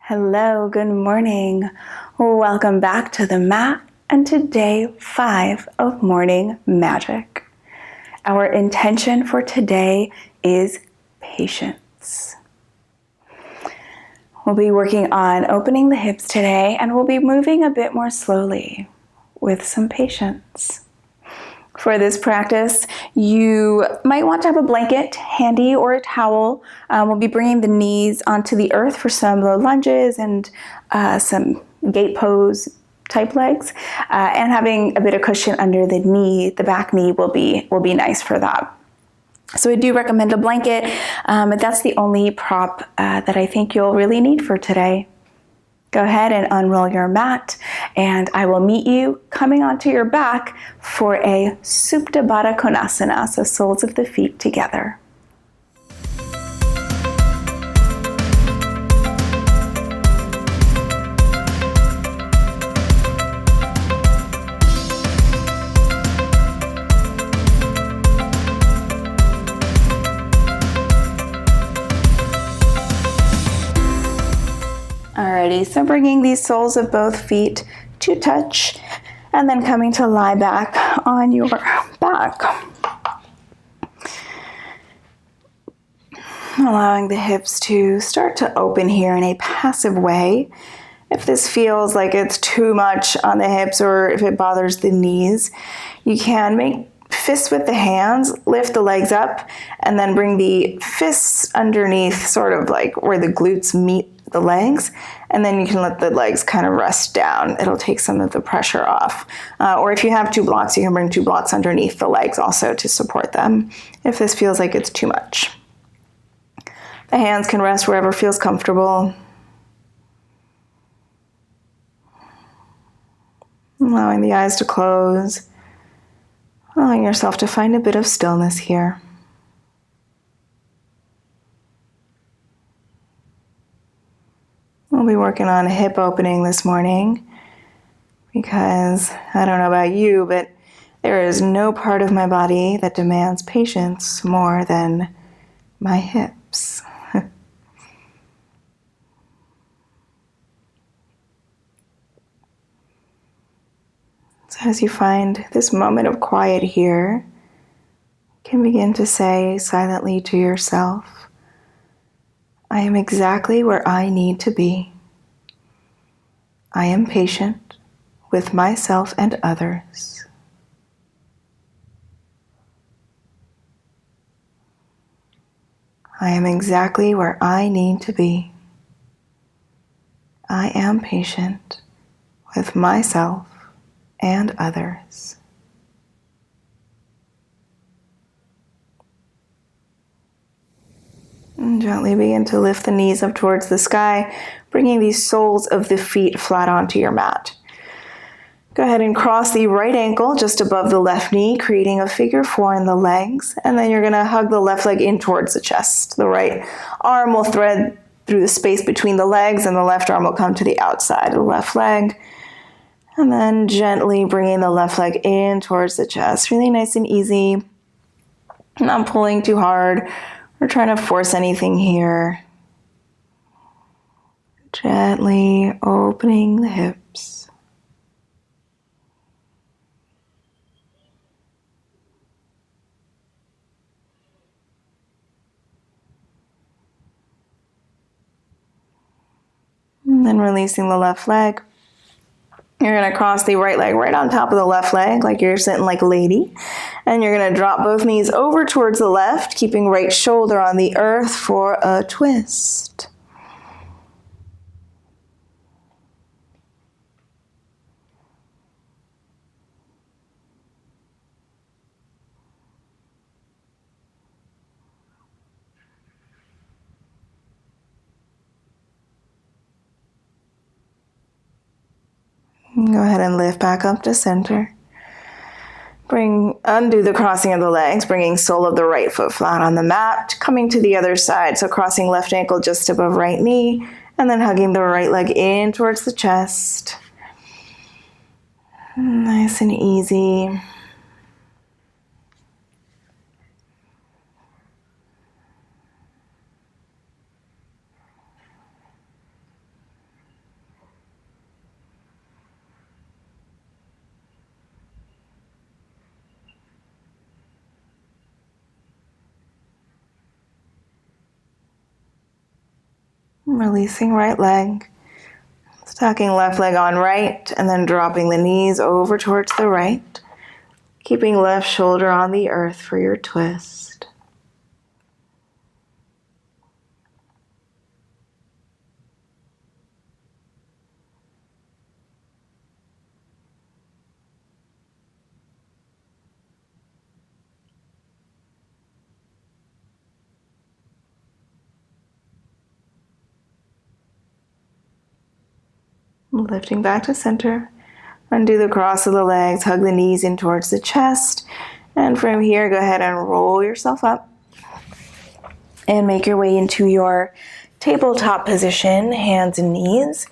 Hello, good morning. Welcome back to the mat and to day 5 of Morning Magic. Our intention for today is patience. We'll be working on opening the hips today, and we'll be moving a bit more slowly with some patience. For this practice, you might want to have a blanket handy or a towel. We'll be bringing the knees onto the earth for some low lunges and some gate pose type legs, and having a bit of cushion under the knee. The back knee will be nice for that. So I do recommend a blanket, but that's the only prop that I think you'll really need for today. Go ahead and unroll your mat, and I will meet you coming onto your back for a Supta Baddha Konasana, so soles of the feet together. Alrighty, so bringing these soles of both feet to touch, and then coming to lie back on your back. Allowing the hips to start to open here in a passive way. If this feels like it's too much on the hips or if it bothers the knees, you can make fists with the hands, lift the legs up, and then bring the fists underneath, sort of like where the glutes meet the legs, and then you can let the legs kind of rest down. It'll take some of the pressure off. Or if you have 2 blocks, you can bring 2 blocks underneath the legs also to support them if this feels like it's too much. The hands can rest wherever feels comfortable. Allowing the eyes to close. Allowing yourself to find a bit of stillness here. We'll be working on a hip opening this morning because I don't know about you, but there is no part of my body that demands patience more than my hips. So as you find this moment of quiet here, you can begin to say silently to yourself, I am exactly where I need to be. I am patient with myself and others. I am exactly where I need to be. I am patient with myself and others. And gently begin to lift the knees up towards the sky, bringing these soles of the feet flat onto your mat. Go ahead and cross the right ankle just above the left knee, creating a figure 4 in the legs, and then you're going to hug the left leg in towards the chest. The right arm will thread through the space between the legs, and the left arm will come to the outside of the left leg. And then gently bringing the left leg in towards the chest, really nice and easy. Not pulling too hard or trying to force anything here. Gently opening the hips. And then releasing the left leg. You're going to cross the right leg right on top of the left leg, like you're sitting like a lady. And you're going to drop both knees over towards the left, keeping right shoulder on the earth for a twist. Go ahead and lift back up to center. Undo the crossing of the legs, bringing sole of the right foot flat on the mat, coming to the other side. So crossing left ankle just above right knee, and then hugging the right leg in towards the chest. Nice and easy. Releasing right leg. Stacking left leg on right and then dropping the knees over towards the right. Keeping left shoulder on the earth for your twist. Lifting back to center. Undo the cross of the legs, hug the knees in towards the chest. And from here, go ahead and roll yourself up. And make your way into your tabletop position, hands and knees.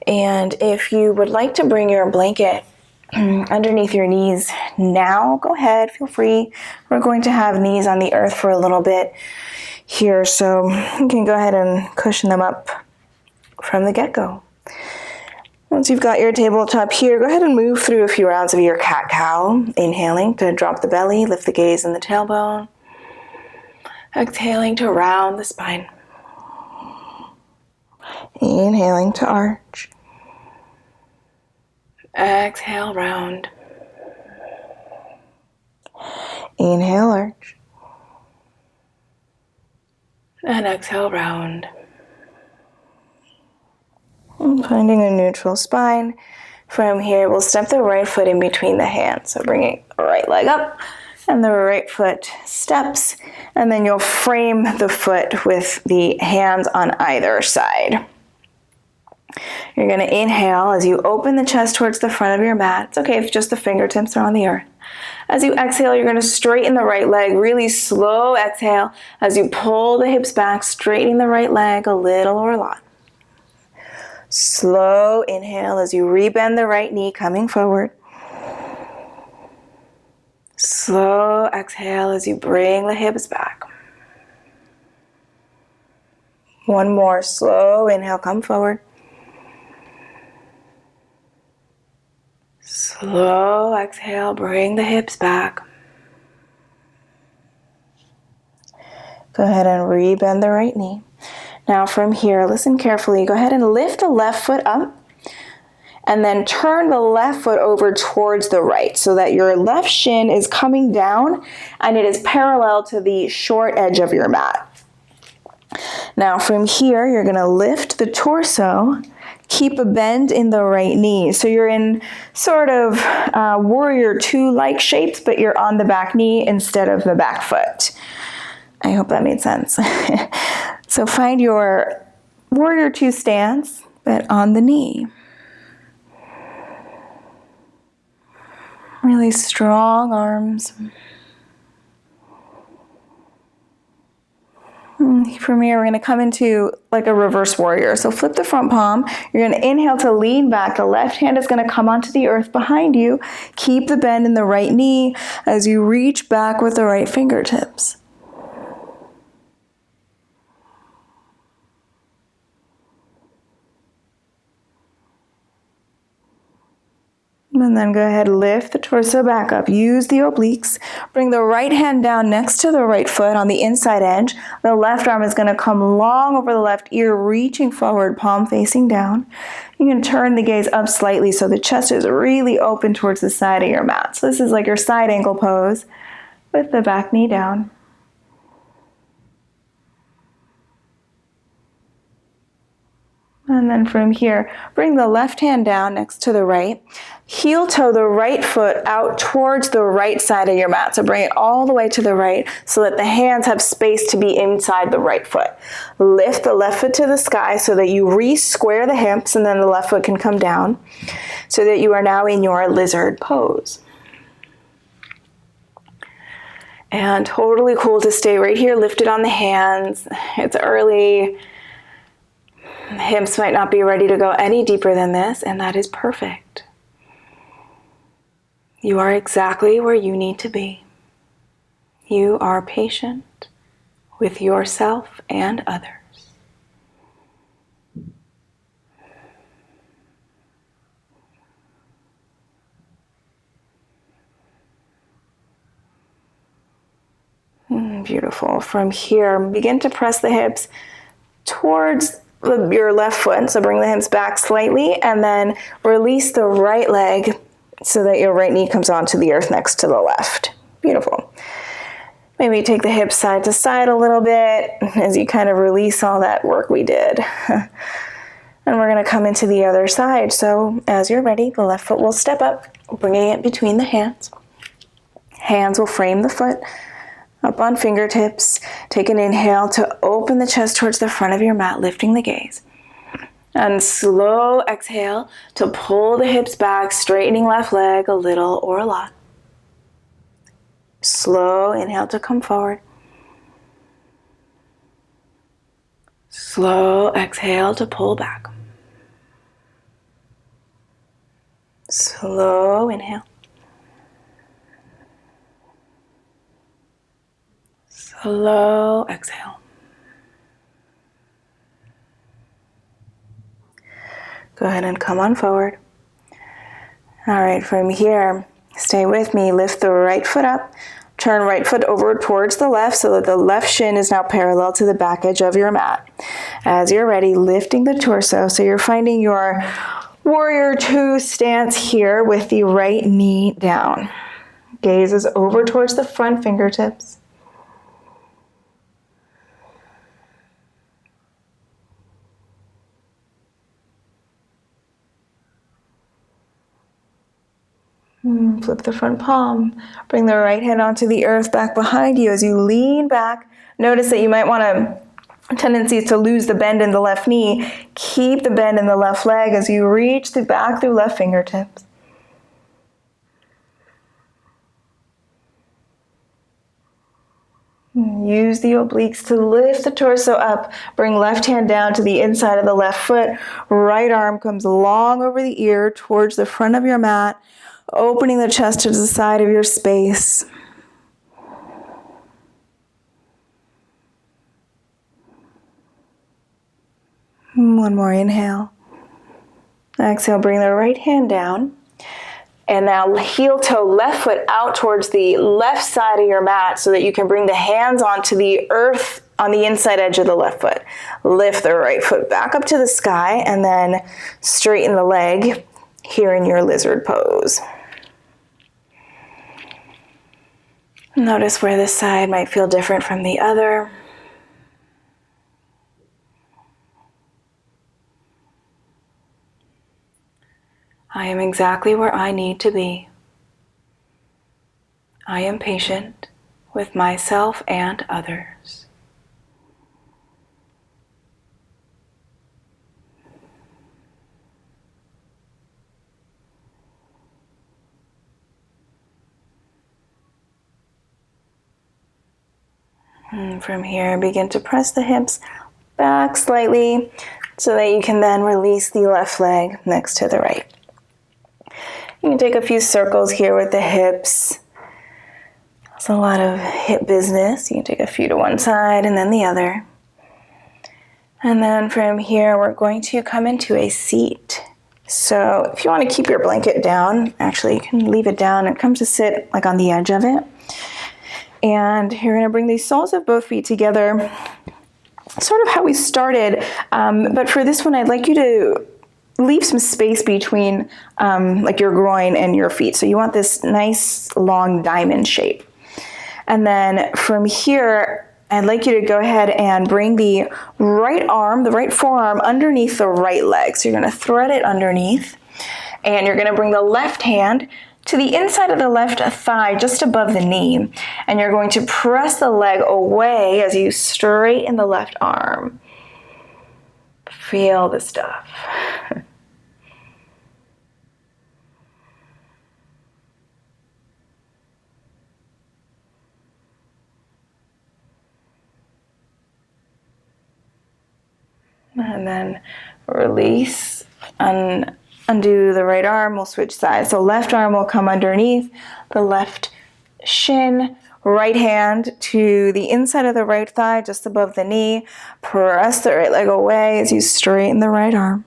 And if you would like to bring your blanket underneath your knees now, go ahead, feel free. We're going to have knees on the earth for a little bit here, so you can go ahead and cushion them up from the get-go. Once you've got your tabletop here, go ahead and move through a few rounds of your cat-cow. Inhaling to drop the belly, lift the gaze and the tailbone. Exhaling to round the spine. Inhaling to arch. Exhale, round. Inhale, arch. And exhale, round. And finding a neutral spine. From here, we'll step the right foot in between the hands. So bringing the right leg up and the right foot steps. And then you'll frame the foot with the hands on either side. You're going to inhale as you open the chest towards the front of your mat. It's okay if just the fingertips are on the earth. As you exhale, you're going to straighten the right leg. Really slow exhale as you pull the hips back, straightening the right leg a little or a lot. Slow inhale as you rebend the right knee, coming forward. Slow exhale as you bring the hips back. One more slow inhale, come forward. Slow exhale, bring the hips back. Go ahead and rebend the right knee. Now from here, listen carefully. Go ahead and lift the left foot up and then turn the left foot over towards the right so that your left shin is coming down and it is parallel to the short edge of your mat. Now from here, you're going to lift the torso. Keep a bend in the right knee. So you're in sort of warrior two-like shapes, but you're on the back knee instead of the back foot. I hope that made sense. So find your warrior two stance, but on the knee. Really strong arms. From here, we're going to come into like a reverse warrior. So flip the front palm. You're going to inhale to lean back. The left hand is going to come onto the earth behind you. Keep the bend in the right knee as you reach back with the right fingertips. And then go ahead, lift the torso back up. Use the obliques. Bring the right hand down next to the right foot on the inside edge. The left arm is going to come long over the left ear, reaching forward, palm facing down. You can turn the gaze up slightly so the chest is really open towards the side of your mat. So this is like your side ankle pose with the back knee down. And then from here, bring the left hand down next to the right. Heel toe the right foot out towards the right side of your mat. So bring it all the way to the right so that the hands have space to be inside the right foot. Lift the left foot to the sky so that you re-square the hips and then the left foot can come down so that you are now in your lizard pose. And totally cool to stay right here, lifted on the hands. It's early. The hips might not be ready to go any deeper than this, and that is perfect. You are exactly where you need to be. You are patient with yourself and others. Beautiful. From here, begin to press the hips towards your left foot. So bring the hips back slightly and then release the right leg so that your right knee comes onto the earth next to the left. Beautiful. Maybe take the hips side to side a little bit as you kind of release all that work we did. And we're going to come into the other side. So as you're ready, the left foot will step up, bringing it between the hands. Hands will frame the foot up on fingertips. Take an inhale to open the chest towards the front of your mat, lifting the gaze. And slow exhale to pull the hips back, straightening left leg a little or a lot. Slow inhale to come forward. Slow exhale to pull back. Slow inhale. Slow exhale. Go ahead and come on forward. All right, from here, stay with me. Lift the right foot up. Turn right foot over towards the left so that the left shin is now parallel to the back edge of your mat. As you're ready, lifting the torso. So you're finding your warrior two stance here with the right knee down. Gaze is over towards the front fingertips. Flip the front palm. Bring the right hand onto the earth back behind you as you lean back. Notice that you might want a tendency to lose the bend in the left knee. Keep the bend in the left leg as you reach the back through left fingertips. Use the obliques to lift the torso up. Bring left hand down to the inside of the left foot. Right arm comes long over the ear towards the front of your mat, opening the chest to the side of your space. One more inhale. Exhale, bring the right hand down. And now heel toe left foot out towards the left side of your mat so that you can bring the hands onto the earth on the inside edge of the left foot. Lift the right foot back up to the sky and then straighten the leg here in your lizard pose. Notice where this side might feel different from the other. I am exactly where I need to be. I am patient with myself and others. And from here, begin to press the hips back slightly so that you can then release the left leg next to the right. You can take a few circles here with the hips. It's a lot of hip business. You can take a few to one side and then the other. And then from here, we're going to come into a seat. So if you want to keep your blanket down, actually you can leave it down. It comes to sit like on the edge of it. And you're going to bring the soles of both feet together, sort of how we started. But for this one, I'd like you to leave some space between like your groin and your feet. So you want this nice long diamond shape. And then from here, I'd like you to go ahead and bring the right arm, the right forearm underneath the right leg. So you're going to thread it underneath. And you're going to bring the left hand to the inside of the left thigh, just above the knee. And you're going to press the leg away as you straighten the left arm. Feel the stuff. And then release, undo the right arm, we'll switch sides. So left arm will come underneath the left shin, right hand to the inside of the right thigh, just above the knee. Press the right leg away as you straighten the right arm.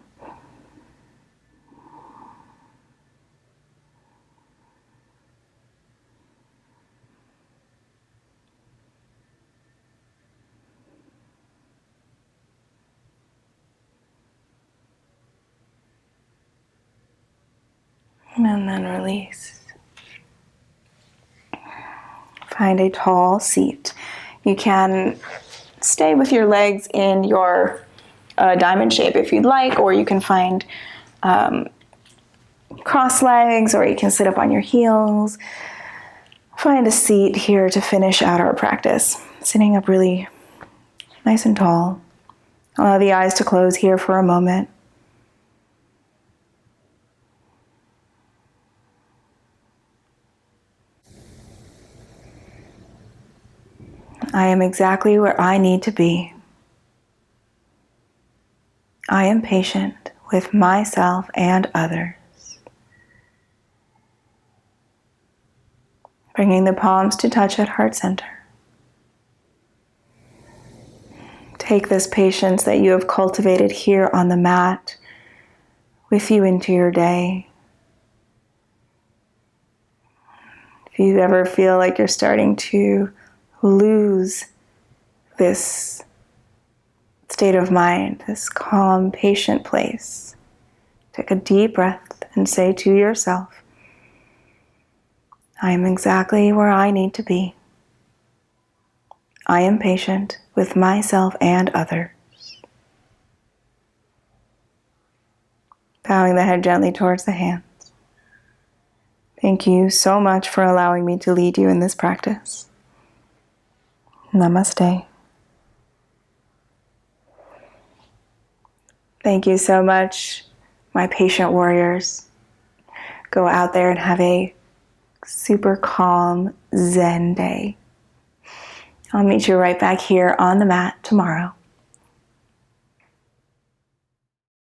And then release. Find a tall seat. You can stay with your legs in your diamond shape if you'd like, or you can find cross legs, or you can sit up on your heels. Find a seat here to finish out our practice. Sitting up really nice and tall. Allow the eyes to close here for a moment. I am exactly where I need to be. I am patient with myself and others. Bringing the palms to touch at heart center. Take this patience that you have cultivated here on the mat with you into your day. If you ever feel like you're starting to lose this state of mind, this calm, patient place, take a deep breath and say to yourself, I am exactly where I need to be. I am patient with myself and others. Bowing the head gently towards the hands. Thank you so much for allowing me to lead you in this practice. Namaste. Thank you so much, my patient warriors. Go out there and have a super calm Zen day. I'll meet you right back here on the mat tomorrow.